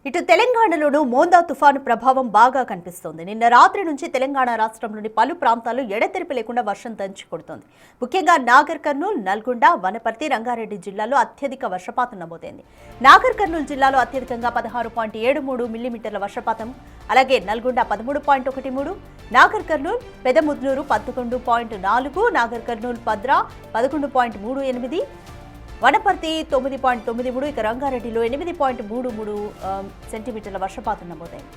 ఇటు తెలంగాణలోనూ మోందా తుఫాను ప్రభావం బాగా కనిపిస్తోంది. నిన్న రాత్రి నుంచి తెలంగాణ రాష్ట్రంలోని పలు ప్రాంతాల్లో ఎడతెరిపి లేకుండా వర్షం దంచి కొడుతోంది. ముఖ్యంగా నాగర్ కర్నూల్, నల్గొండ, వనపర్తి, రంగారెడ్డి జిల్లాల్లో అత్యధిక వర్షపాతం నమోదైంది. నాగర్ కర్నూల్ జిల్లాలో అత్యధికంగా 16.73 మిల్లీమీటర్ల వర్షపాతం, అలాగే నల్గొండ 13.13, నాగర్ కర్నూల్, పెదముద్నూరు 11.4, నాగర్ కర్నూల్ పద్రా 11.38, వనపర్తి 9.93, ఇక రంగారెడ్డిలో 8.33 సెంటీమీటర్ల వర్షపాతం నమోదైంది.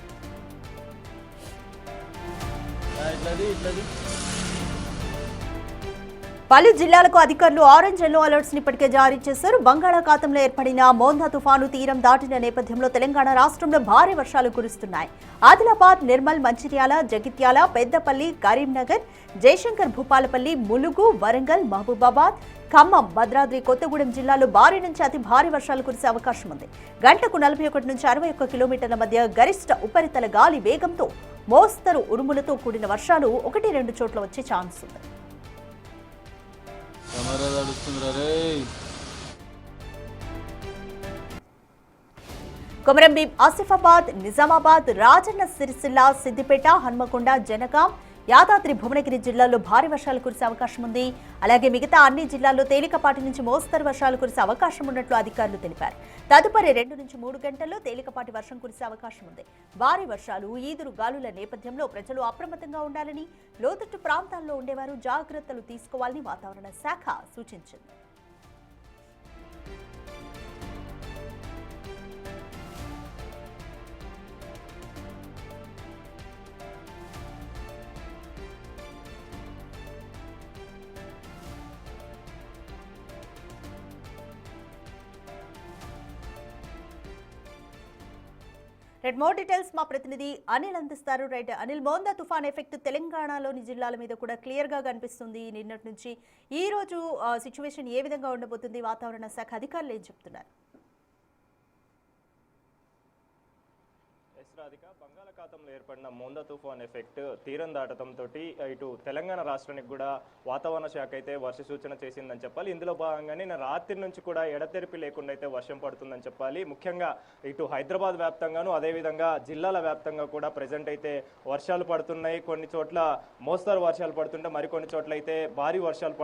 పలు జిల్లాలకు అధికారులు ఆరెంజ్ ఎల్లో అలర్ట్స్ ని ఇప్పటికే జారీ చేశారు. బంగాళాఖాతంలో ఏర్పడిన మోందా తుఫాను తీరం దాటిన నేపథ్యంలో తెలంగాణ రాష్ట్రంలో భారీ వర్షాలు కురుస్తున్నాయి. ఆదిలాబాద్, నిర్మల్, మంచిర్యాల, జగిత్యాల, పెద్దపల్లి, కరీంనగర్, జయశంకర్ భూపాలపల్లి, ములుగు, వరంగల్, మహబూబాబాద్, ఖమ్మం, భద్రాద్రి కొత్తగూడెం జిల్లాలో భారీ నుంచి అతి భారీ వర్షాలు కురిసే అవకాశం ఉంది. గంటకు 41 నుంచి 61 కిలోమీటర్ల మధ్య గరిష్ట ఉపరితల గాలి వేగంతో మోస్తరు ఉరుములతో కూడిన వర్షాలు 1-2 చోట్ల వచ్చే ఛాన్స్ ఉంది. కొమరంభీం, ఆసిఫాబాద్, నిజామాబాద్, రాజన్న సిరిసిల్ల, సిద్దిపేట, హన్మకొండ, జనగాం, యాదాద్రి భువనగిరి జిల్లాల్లో భారీ వర్షాలు కురిసే అవకాశం ఉంది. అలాగే మిగతా అన్ని జిల్లాల్లో తేలికపాటి నుంచి మోస్తరు వర్షాలు కురిసే అవకాశం ఉన్నట్లు అధికారులు తెలిపారు. తదుపరి 2 నుంచి 3 గంటల్లో తేలికపాటి వర్షం కురిసే అవకాశం ఉంది. భారీ వర్షాలు, ఈదురు గాలుల నేపథ్యంలో ప్రజలు అప్రమత్తంగా ఉండాలని, లోతట్టు ప్రాంతాల్లో ఉండేవారు జాగ్రత్తలు తీసుకోవాలని వాతావరణ శాఖ సూచించింది. మోర్ డీటెయిల్స్ మా ప్రతినిధి అనిల్ అందిస్తారు. రైట్ అనిల్, మోందా తుఫాన్ ఎఫెక్ట్ తెలంగాణలోని జిల్లాల మీద కూడా క్లియర్ గా కనిపిస్తుంది. నిన్నటి నుంచి ఈ రోజు సిచ్యువేషన్ ఏ విధంగా ఉండబోతుంది? వాతావరణ శాఖ అధికారులు ఏం చెప్తున్నారు? బంగాళాఖాతంలో ఏర్పడిన మోందా తుఫాన్ ఎఫెక్ట్ తీరం దాటడంతో ఇటు తెలంగాణ రాష్ట్రానికి కూడా వాతావరణ శాఖ అయితే వర్ష సూచన చేసిందని చెప్పాలి. ఇందులో భాగంగానే రాత్రి నుంచి కూడా ఎడతెరిపి లేకుండా అయితే వర్షం పడుతుందని చెప్పాలి. ముఖ్యంగా ఇటు హైదరాబాద్ వ్యాప్తంగాను, అదేవిధంగా జిల్లాల వ్యాప్తంగా కూడా ప్రజెంట్ అయితే వర్షాలు పడుతున్నాయి. కొన్ని చోట్ల మోస్తరు వర్షాలు పడుతుంటే మరికొన్ని చోట్ల అయితే భారీ వర్షాలు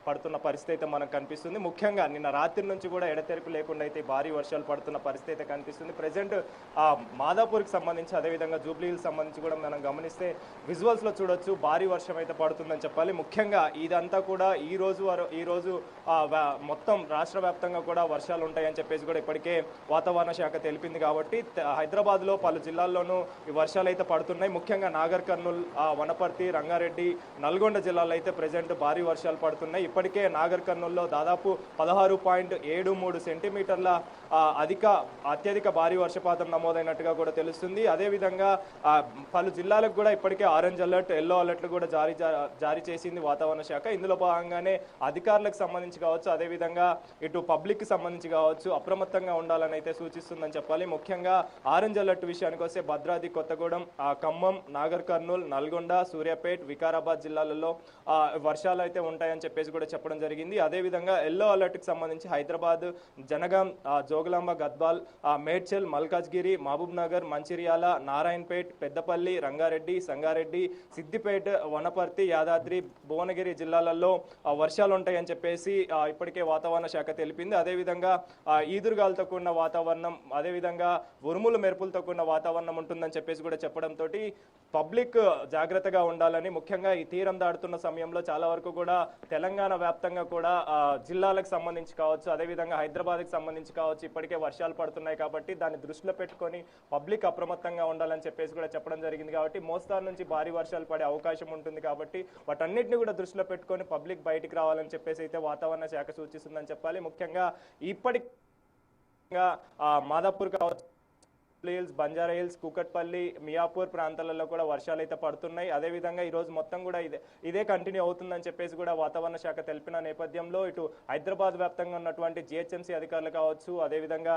పడుతున్న పరిస్థితి అయితే మనకు కనిపిస్తుంది. ముఖ్యంగా నిన్న రాత్రి నుంచి కూడా ఎడతెరిపి లేకుండా అయితే భారీ వర్షాలు పడుతున్న పరిస్థితి అయితే కనిపిస్తుంది. ప్రజెంట్ మాదాపూర్కి సంబంధించి, అదేవిధంగా జూబ్లీ హిల్స్ సంబంధించి కూడా మనం గమనిస్తే విజువల్స్ లో చూడొచ్చు భారీ వర్షం అయితే పడుతుందని చెప్పాలి. ముఖ్యంగా ఇదంతా కూడా ఈ రోజు మొత్తం రాష్ట్ర వ్యాప్తంగా కూడా వర్షాలు ఉంటాయని చెప్పేసి కూడా ఇప్పటికే వాతావరణ శాఖ తెలిపింది. కాబట్టి హైదరాబాద్ లో పలు జిల్లాల్లోనూ ఈ వర్షాలు అయితే పడుతున్నాయి. ముఖ్యంగా నాగర్ కర్నూల్, వనపర్తి, రంగారెడ్డి, నల్గొండ జిల్లాలో అయితే ప్రజెంట్ భారీ వర్షాలు పడుతున్నాయి. ఇప్పటికే నాగర్ కర్నూల్లో దాదాపు 16.73 సెంటీమీటర్ల అత్యధిక భారీ వర్షపాతం నమోదైనట్టుగా కూడా తెలుస్తుంది. అదేవిధంగా పలు జిల్లాలకు కూడా ఇప్పటికే ఆరెంజ్ అలర్ట్, ఎల్లో అలర్ట్లు కూడా జారీ చేసింది వాతావరణ శాఖ. ఇందులో భాగంగానే అధికారులకు సంబంధించి కావచ్చు, అదేవిధంగా ఇటు పబ్లిక్ కి సంబంధించి కావచ్చు అప్రమత్తంగా ఉండాలని అయితే సూచిస్తుందని చెప్పాలి. ముఖ్యంగా ఆరెంజ్ అలర్ట్ విషయానికి వస్తే భద్రాద్రి కొత్తగూడెం, ఖమ్మం, నాగర్ కర్నూల్, నల్గొండ, సూర్యాపేట్, వికారాబాద్ జిల్లాలలో వర్షాలు అయితే ఉంటాయని చెప్పేసి కూడా చెప్పడం జరిగింది. అదేవిధంగా ఎల్లో అలర్ట్ కి సంబంధించి హైదరాబాద్, జనగాం, జోగులాంబ, గద్వాల్, మేడ్చల్, మల్కాజ్గిరి, మహబూబ్ నగర్, మంచిర్యాల, నారాయణపేట్, పెద్దపల్లి, రంగారెడ్డి, సంగారెడ్డి, సిద్దిపేట, వనపర్తి, యాదాద్రి భువనగిరి జిల్లాలలో వర్షాలు ఉంటాయని చెప్పేసి ఇప్పటికే వాతావరణ శాఖ తెలిపింది. అదేవిధంగా ఈదురుగాలతో కూడిన వాతావరణం, అదేవిధంగా ఉరుములు మెరుపులతో కూడిన వాతావరణం ఉంటుందని చెప్పేసి కూడా చెప్పడంతో పబ్లిక్ జాగ్రత్తగా ఉండాలని, ముఖ్యంగా ఈ తీరం దాడుతున్న సమయంలో చాలా వరకు కూడా తెలంగాణ వ్యాప్తంగా కూడా జిల్లాలకు సంబంధించి కావచ్చు, అదేవిధంగా హైదరాబాద్కి సంబంధించి కావచ్చు ఇప్పటికే వర్షాలు పడుతున్నాయి. కాబట్టి దాన్ని దృష్టిలో పెట్టుకొని పబ్లిక్ అప్రమత్తంగా ఉండాలని చెప్పేసి కూడా చెప్పడం జరిగింది. కాబట్టి మోస్తారు నుంచి భారీ వర్షాలు పడే అవకాశం ఉంటుంది. కాబట్టి వాటన్నిటిని కూడా దృష్టిలో పెట్టుకొని పబ్లిక్ బయటికి రావాలని చెప్పేసి అయితే వాతావరణ శాఖ సూచిస్తుందని చెప్పాలి. ముఖ్యంగా ఇప్పటికి మాదాపూర్ కావచ్చు, హిల్స్, బంజారా హిల్స్, కూకట్పల్లి, మియాపూర్ ప్రాంతాలలో కూడా వర్షాలు అయితే పడుతున్నాయి. అదేవిధంగా ఈ రోజు మొత్తం కూడా ఇదే కంటిన్యూ అవుతుందని చెప్పేసి కూడా వాతావరణ శాఖ తెలిపిన నేపథ్యంలో ఇటు హైదరాబాద్ వ్యాప్తంగా ఉన్నటువంటి జిహెచ్ఎంసీ అధికారులు కావచ్చు, అదేవిధంగా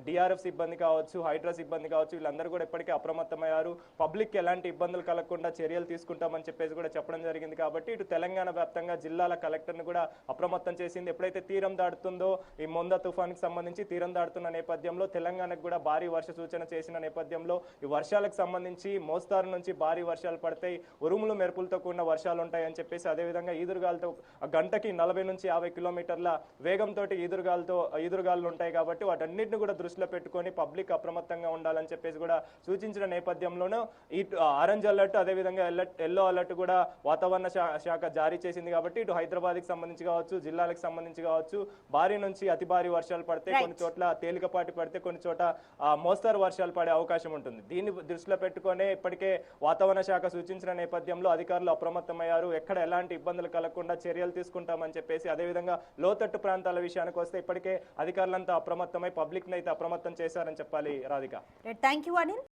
డిఆర్ఎఫ్ సిబ్బంది కావచ్చు, హైడ్రా సిబ్బంది కావచ్చు, వీళ్ళందరూ కూడా ఇప్పటికే అప్రమత్తమయ్యారు. పబ్లిక్ ఎలాంటి ఇబ్బందులు కలగకుండా చర్యలు తీసుకుంటామని చెప్పేసి కూడా చెప్పడం జరిగింది. కాబట్టి ఇటు తెలంగాణ వ్యాప్తంగా జిల్లాల కలెక్టర్ను కూడా అప్రమత్తం చేసింది. ఎప్పుడైతే తీరం దాటుతుందో ఈ మోందా తుఫాన్కి సంబంధించి తీరం దాటుతున్న నేపథ్యంలో తెలంగాణకు కూడా భారీ వర్ష సూచన చేసిన నేపథ్యంలో ఈ వర్షాలకు సంబంధించి మోస్తారు నుంచి భారీ వర్షాలు పడతాయి, ఉరుములు మెరుపులతో కూడిన వర్షాలు ఉంటాయని చెప్పేసి, అదేవిధంగా ఈదురుగాలతో గంటకి 40 నుంచి 50 కిలోమీటర్ల వేగంతో ఈదురుగాలు ఉంటాయి కాబట్టి వాటన్నిటిని కూడా దృష్టిలో పెట్టుకొని పబ్లిక్ అప్రమత్తంగా ఉండాలని చెప్పేసి కూడా సూచించిన నేపథ్యంలోనూ ఈ ఆరెంజ్ అలర్ట్, అదేవిధంగా ఎల్లో అలర్ట్ కూడా వాతావరణ శాఖ జారీ చేసింది కాబట్టి ఇటు హైదరాబాద్కి సంబంధించి కావచ్చు, జిల్లాలకు సంబంధించి కావచ్చు, భారీ నుంచి అతి భారీ వర్షాలు పడితే, కొన్ని చోట్ల తేలికపాటి పడితే, కొన్ని చోట మోస్తారు వర్షాలు పడే అవకాశం ఉంటుంది. దీన్ని దృష్టిలో పెట్టుకునే ఇప్పటికే వాతావరణ శాఖ సూచించిన నేపథ్యంలో అధికారులు అప్రమత్తమయ్యారు. ఎక్కడ ఎలాంటి ఇబ్బందులు కలగకుండా చర్యలు తీసుకుంటామని చెప్పేసి, అదేవిధంగా లోతట్టు ప్రాంతాల విషయానికి వస్తే ఇప్పటికే అధికారులంతా అప్రమత్తమై పబ్లిక్ ని అయితే అప్రమత్తం చేశారని చెప్పాలి. Radhika, thank you Anil.